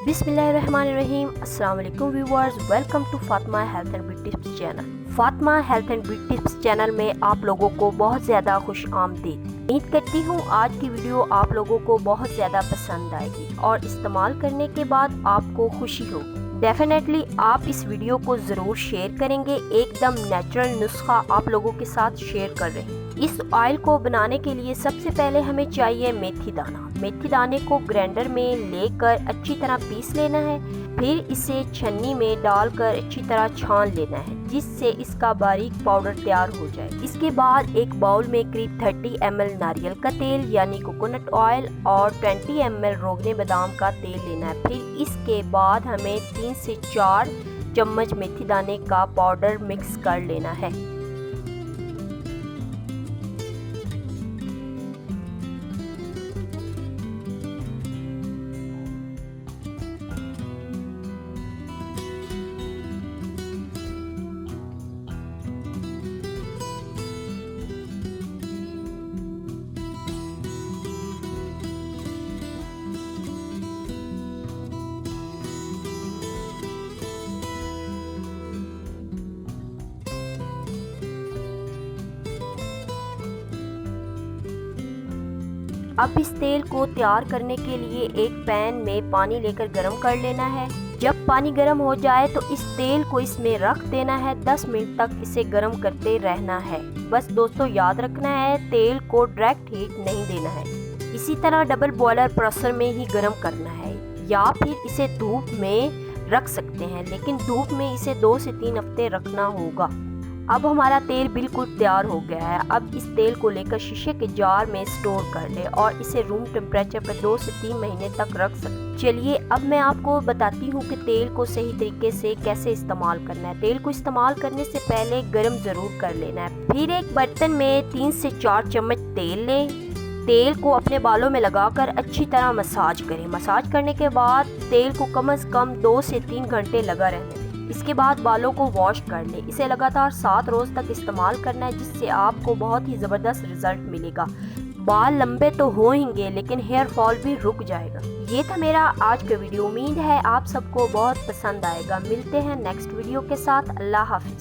बिस्मिल्लाहिर्रहमानिर्रहीम। अस्सलाम वालेकुम viewers, welcome to Fatima health and beauty tips channel. Fatima health and beauty tips channel में आप लोगों को बहुत ज़्यादा खुश आमदीद। उम्मीद करती हूँ आज की वीडियो आप लोगों को बहुत ज़्यादा पसंद आएगी और इस्तेमाल करने के बाद आपको खुशी होगी। डेफिनेटली आप इस वीडियो को ज़रूर शेयर करेंगे। एकदम नेचुरल नुस्खा आप लोगों के साथ शेयर कर रहे हैं। इस ऑयल को बनाने के लिए सबसे पहले हमें चाहिए मेथी दाना। मेथी दाने को ग्राइंडर में लेकर अच्छी तरह पीस लेना है, फिर इसे छन्नी में डालकर अच्छी तरह छान लेना है जिससे इसका बारीक पाउडर तैयार हो जाए। इसके बाद एक बाउल में करीब 30 ml नारियल का तेल यानी कोकोनट ऑयल और 20 ml रोगने बादाम का तेल लेना है। फिर इसके बाद हमें 3 से 4 चम्मच मेथी दाने का पाउडर मिक्स कर लेना है। अब इस तेल को तैयार करने के लिए एक पैन में पानी लेकर गरम कर लेना है। जब पानी गरम हो जाए तो इस तेल को इसमें रख देना है। 10 मिनट तक इसे गरम करते रहना है। बस दोस्तों याद रखना है तेल को डायरेक्ट हीट नहीं देना है। इसी तरह डबल बॉयलर प्रेशर में ही गरम करना है या फिर इसे धूप में रख सकते हैं, लेकिन धूप में इसे 2 से 3 हफ्ते रखना होगा। अब हमारा तेल बिल्कुल तैयार हो गया है। अब इस तेल को लेकर शीशे के जार में स्टोर कर ले और इसे रूम टेम्परेचर पर 2 से 3 महीने तक रख सकते। चलिए अब मैं आपको बताती हूँ कि तेल को सही तरीके से कैसे इस्तेमाल करना है। तेल को इस्तेमाल करने से पहले गर्म ज़रूर कर लेना है। फिर एक बर्तन में 3 से 4 चम्मच तेल लें। तेल को अपने बालों में लगाकर अच्छी तरह मसाज करें। मसाज करने के बाद तेल को कम से कम 2 से 3 घंटे लगा रहने दें। इसके बाद बालों को वॉश कर लें। इसे लगातार 7 रोज़ तक इस्तेमाल करना है जिससे आपको बहुत ही ज़बरदस्त रिजल्ट मिलेगा। बाल लंबे तो होंगे लेकिन हेयर फॉल भी रुक जाएगा। ये था मेरा आज का वीडियो। उम्मीद है आप सबको बहुत पसंद आएगा। मिलते हैं नेक्स्ट वीडियो के साथ। अल्लाह हाफिज़।